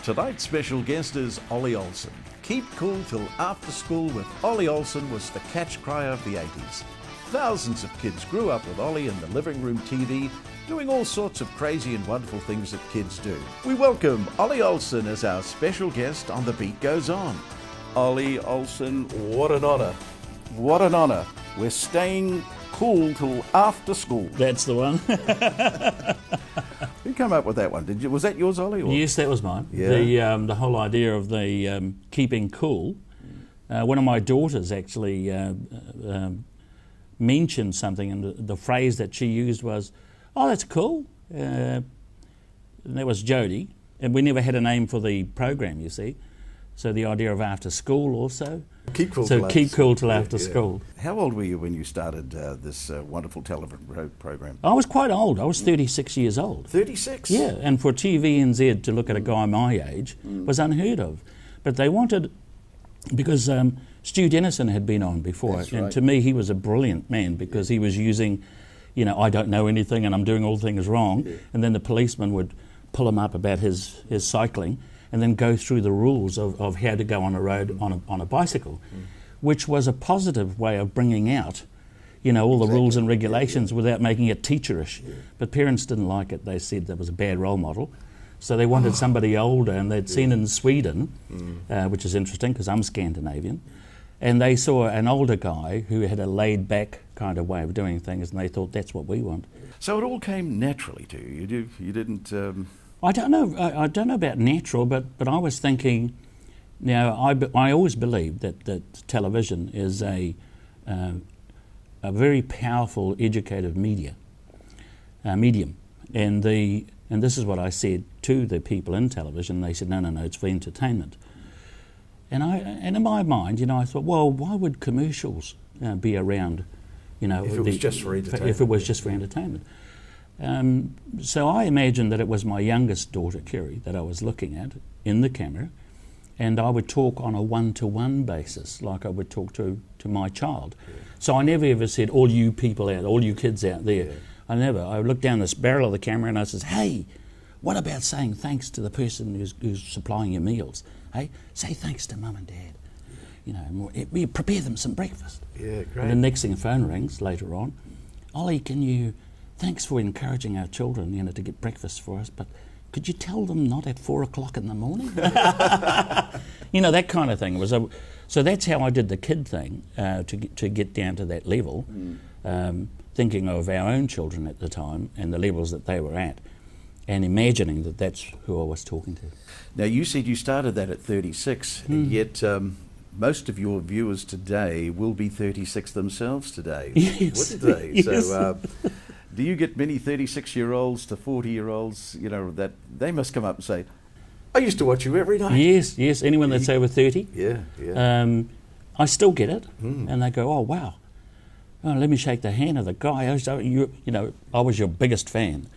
Tonight's special guest is Ollie Olsen. Keep cool till after school with Ollie Olsen was the catch cry of the 80s. Thousands of kids grew up with Ollie in the living room TV, doing all sorts of crazy and wonderful things that kids do. We welcome Ollie Olsen as our special guest on The Beat Goes On. Ollie Olsen, what an honour. What an honour. We're staying cool till after school. That's the one. Who came up with that one? Did you? Was that yours, Ollie? Or? Yes, that was mine. Yeah. The whole idea of the keeping cool. One of my daughters actually mentioned something, and the phrase that she used was, "Oh, that's cool." And that was Jodie, and we never had a name for the program, you see. So the idea of after school also. Keep cool. So keep cool till after school. How old were you when you started this wonderful television program? I was quite old. I was 36 years old. 36? Yeah, and for TVNZ to look at a guy my age was unheard of. But they wanted, because Stu Dennison had been on before, That's and right. to me he was a brilliant man because he was using, I don't know anything and I'm doing all things wrong, and then the policeman would pull him up about his cycling, and then go through the rules of how to go on a road on a bicycle, which was a positive way of bringing out, all the rules and regulations without making it teacherish. But parents didn't like it. They said that was a bad role model. So they wanted somebody older, and they'd seen in Sweden, which is interesting because I'm Scandinavian, and they saw an older guy who had a laid-back kind of way of doing things, and they thought that's what we want. So it all came naturally to you. You didn't... I don't know. I don't know about natural, but I was thinking. Now, I always believed that television is a very powerful educative medium, and this is what I said to the people in television. They said, no, it's for entertainment. And in my mind, I thought, well, why would commercials be around? If it was just for entertainment. If it was just for entertainment. So I imagined that it was my youngest daughter, Kerry, that I was looking at in the camera, and I would talk on a one-to-one basis, like I would talk to my child. Yeah. So I never ever said, all you people out, all you kids out there. Yeah. I looked down this barrel of the camera and I said, hey, what about saying thanks to the person who's supplying your meals? Hey, say thanks to mum and dad. We prepare them some breakfast. Yeah, great. And the next thing, the phone rings later on. Ollie, thanks for encouraging our children, to get breakfast for us, but could you tell them not at 4 o'clock in the morning? That kind of thing. So that's how I did the kid thing, to get down to that level, thinking of our own children at the time and the levels that they were at, and imagining that that's who I was talking to. Now, you said you started that at 36, and yet most of your viewers today will be 36 themselves today, yes. wouldn't they? Yes. So, do you get many 36-year-olds to 40-year-olds, that they must come up and say, I used to watch you every night? Yes. Anyone that's over 30. Yeah. I still get it, and they go, oh, wow. Oh, let me shake the hand of the guy. I was your biggest fan.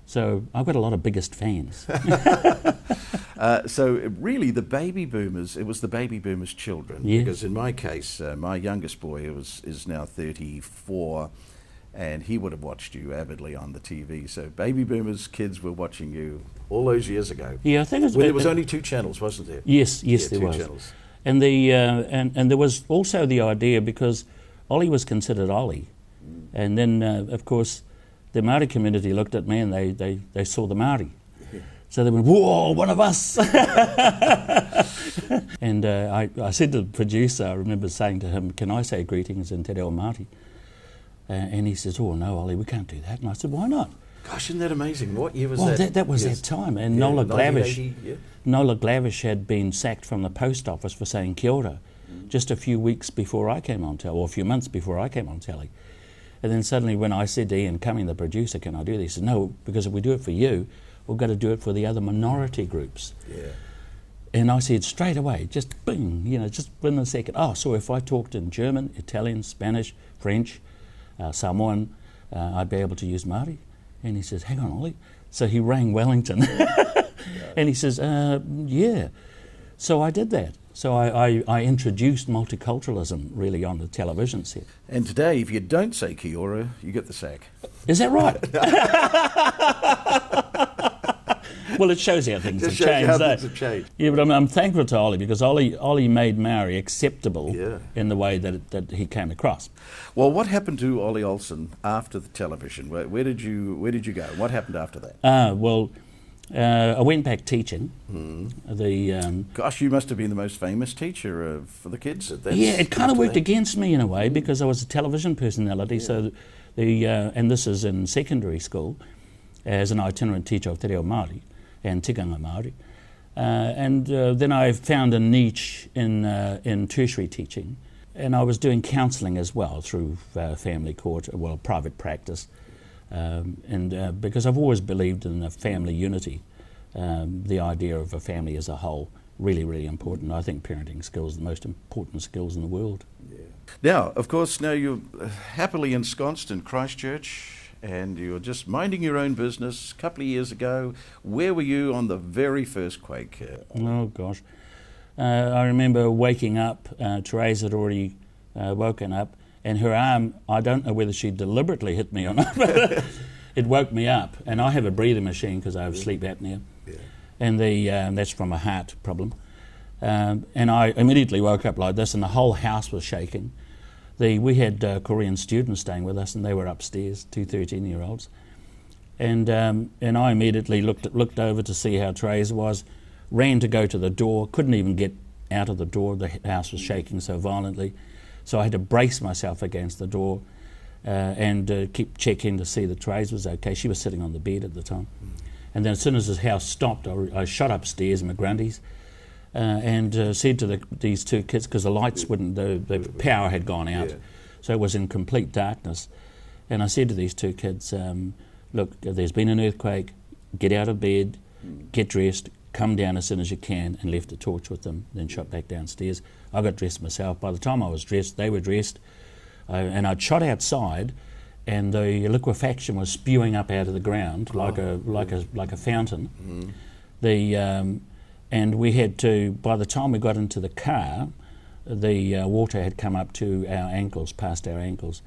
So I've got a lot of biggest fans. So really the baby boomers, it was the baby boomers' children. Yes. Because in my case, my youngest boy is now 34, and he would have watched you avidly on the TV. So baby boomers' kids were watching you all those years ago. Yeah, I think when there was only 2 channels, wasn't there? Yes, there 2 was. channels. And and there was also the idea, because Ollie was considered Ollie, and then of course the Māori community looked at me and they saw the Māori. So they went, whoa, one of us! And I said to the producer, I remember saying to him, can I say greetings in Te Reo Māori? And he says, oh no, Ollie, we can't do that. And I said, why not? Gosh, isn't that amazing? What year was that? that? That was that time. And Nola Glavish, yeah. Glavish had been sacked from the post office for saying kia ora just a few weeks before I came on telly, or a few months before I came on telly. And then suddenly when I said to Ian Cumming, the producer, can I do this? He said, no, because if we do it for you, we've got to do it for the other minority groups. Yeah. And I said straight away, just bing, just within a second. Oh, so if I talked in German, Italian, Spanish, French, Samoan, I'd be able to use Māori. And he says, hang on, Ollie. So he rang Wellington. And he says, yeah. So I did that. So I introduced multiculturalism really on the television set. And today, if you don't say kia ora, you get the sack. Is that right? Well, it shows how things have Just shows changed. how eh? things have changed. Yeah, but I'm thankful to Ollie because Ollie made Maori acceptable in the way that he came across. Well, what happened to Ollie Olsen after the television? Where did you go? What happened after that? I went back teaching. Gosh, you must have been the most famous teacher for the kids. Yeah, it kind of worked against me in a way because I was a television personality. So, and this is in secondary school as an itinerant teacher of Te Reo Māori and Tikanga Māori. Then I found a niche in tertiary teaching, and I was doing counselling as well through family court, private practice. Because I've always believed in a family unity, the idea of a family as a whole, really, really important. I think parenting skills are the most important skills in the world. Yeah. Now, of course, now you're happily ensconced in Christchurch and you're just minding your own business. A couple of years ago, where were you on the very first quake? Oh, gosh. I remember waking up. Therese had already woken up. And her arm, I don't know whether she deliberately hit me or not, but it woke me up. And I have a breathing machine because I have sleep apnea. Yeah. And that's from a heart problem. And I immediately woke up like this, and the whole house was shaking. We had Korean students staying with us, and they were upstairs, 2 13-year-olds. And I immediately looked over to see how Therese was, ran to go to the door, couldn't even get out of the door. The house was shaking so violently. So I had to brace myself against the door and keep checking to see that Therese was okay. She was sitting on the bed at the time. And then as soon as the house stopped, I shot upstairs in my grundies and said to these two kids, because the lights wouldn't, the power had gone out, so it was in complete darkness. And I said to these two kids, look, there's been an earthquake, get out of bed, get dressed, come down as soon as you can, and left a torch with them, then shot back downstairs. I got dressed myself. By the time I was dressed, they were dressed, and I'd shot outside, and the liquefaction was spewing up out of the ground like a fountain. And we had to, by the time we got into the car, the water had come up to our ankles, past our ankles.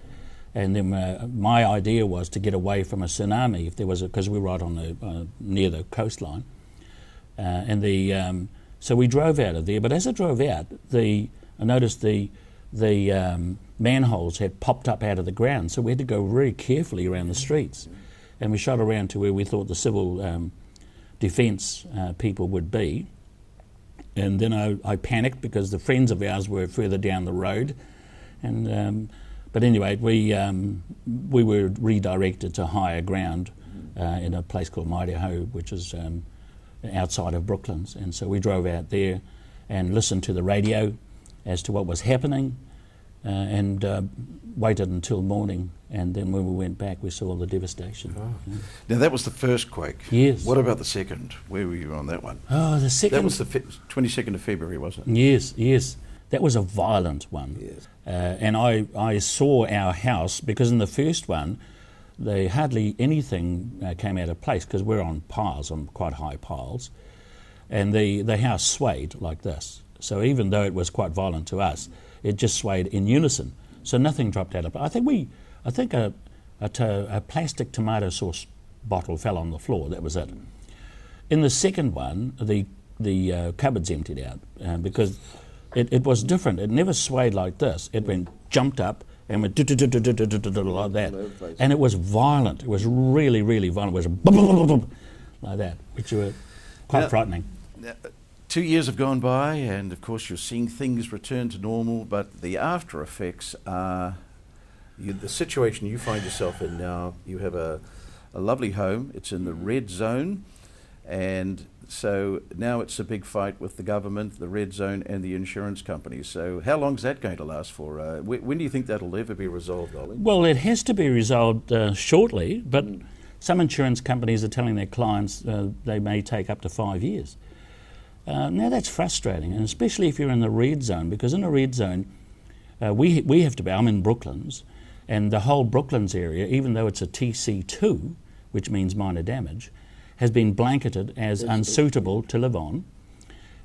And then my idea was to get away from a tsunami if there was, because we were right on the near the coastline. So we drove out of there. But as I drove out, I noticed the manholes had popped up out of the ground. So we had to go very carefully around the streets, and we shot around to where we thought the civil defence people would be. And then I panicked because the friends of ours were further down the road, but anyway, we were redirected to higher ground in a place called Maireho, which is outside of Brooklands. And so we drove out there and listened to the radio as to what was happening and waited until morning. And then when we went back, we saw the devastation. Oh. Yeah. Now, that was the first quake. Yes. What about the second? Where were you on that one? Oh, the second... That was the 22nd of February, wasn't it? Yes, yes. That was a violent one. Yes. And I saw our house, because in the first one, hardly anything came out of place, because we're on piles, on quite high piles, and the house swayed like this. So even though it was quite violent to us, it just swayed in unison. So nothing dropped out of it. I think a plastic tomato sauce bottle fell on the floor. That was it. In the second one, the cupboards emptied out because it was different. It never swayed like this. It jumped up and went like that. And it was violent. It was really, really violent. It was like that, which were quite frightening. 2 years have gone by, and of course you're seeing things return to normal, but the after effects are the situation you find yourself in now. You have a lovely home. It's in the red zone, and so now it's a big fight with the government, the red zone, and the insurance companies. So how long is that going to last for? When do you think that'll ever be resolved, Ollie? Well, it has to be resolved shortly, but some insurance companies are telling their clients they may take up to 5 years. Now that's frustrating, and especially if you're in the red zone, because in the red zone we have to be, I'm in Brooklands, and the whole Brooklands area, even though it's a TC2, which means minor damage, has been blanketed as unsuitable to live on.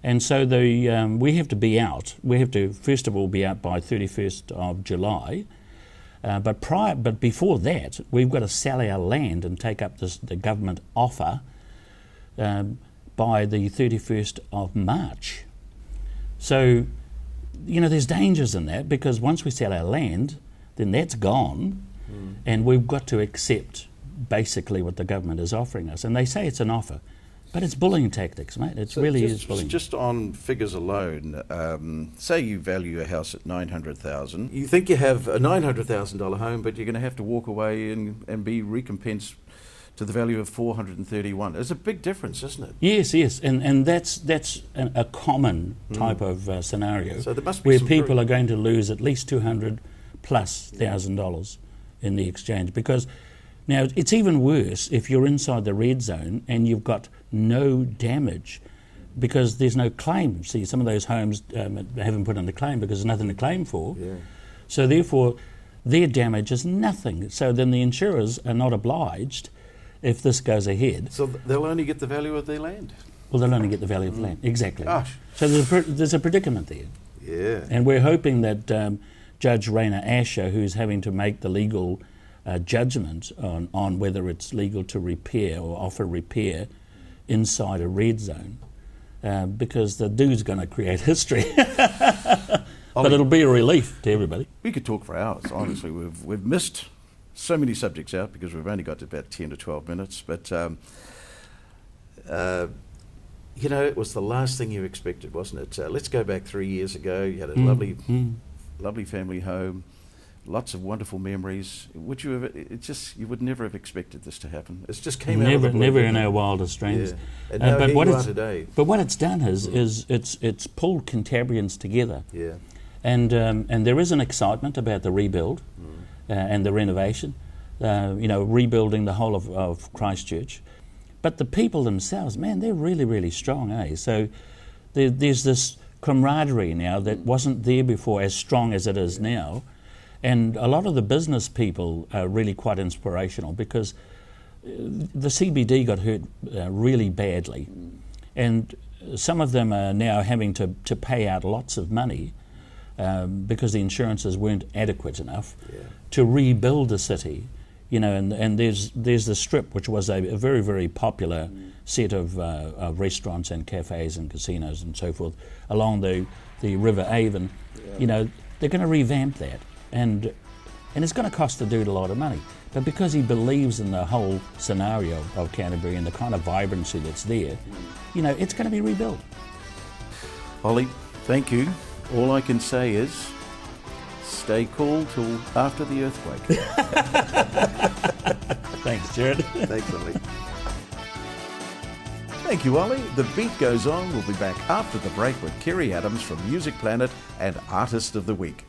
And so we have to be out. We have to, first of all, be out by 31st of July. But before that, we've got to sell our land and take up the government offer by the 31st of March. So, you know, there's dangers in that, because once we sell our land, then that's gone, and we've got to accept basically what the government is offering us. And they say it's an offer, but it's bullying tactics, mate. It really is bullying. Just on figures alone, say you value a house at $900,000. You think you have a $900,000 home, but you're going to have to walk away and be recompensed to the value of $431. There's a big difference, isn't it? Yes, and that's a common type of scenario, so there must be where people are going to lose at least $200,000+ in the exchange. Because now it's even worse if you're inside the red zone and you've got no damage, because there's no claim. See, some of those homes haven't put in a claim because there's nothing to claim for. Yeah. So therefore, their damage is nothing. So then the insurers are not obliged if this goes ahead. So they'll only get the value of their land. Well, they'll only get the value of the land. Exactly. Gosh. So there's a predicament there. Yeah. And we're hoping that Judge Raina Asher, who's having to make the legal judgment on whether it's legal to repair or offer repair inside a red zone, because the dude's going to create history. But it'll be a relief to everybody. We could talk for hours, honestly. We've missed so many subjects out because we've only got about 10 to 12 minutes. But, you know, it was the last thing you expected, wasn't it? Let's go back 3 years ago. You had a lovely family home, lots of wonderful memories. Would you have? You would never have expected this to happen. It just came out of the blue. Never in our wildest dreams. Yeah. And now but here you are today. But what it's done is it's pulled Cantabrians together. Yeah. And there is an excitement about the rebuild and the renovation. You know, rebuilding the whole of Christchurch. But the people themselves, man, they're really, really strong, eh? So there's this camaraderie now that wasn't there before, as strong as it is now. And a lot of the business people are really quite inspirational, because the CBD got hurt really badly. And some of them are now having to pay out lots of money because the insurances weren't adequate enough to rebuild the city. You know, and there's the Strip, which was a very, very popular set of restaurants and cafes and casinos and so forth along the River Avon. Yeah. You know, they're going to revamp that, and it's going to cost the dude a lot of money. But because he believes in the whole scenario of Canterbury and the kind of vibrancy that's there, you know, it's going to be rebuilt. Ollie, thank you. All I can say is, stay cool till after the earthquake. Thanks, Jared. Thanks, Ollie. Thank you, Ollie. The beat goes on. We'll be back after the break with Kerry Adams from Music Planet and Artist of the Week.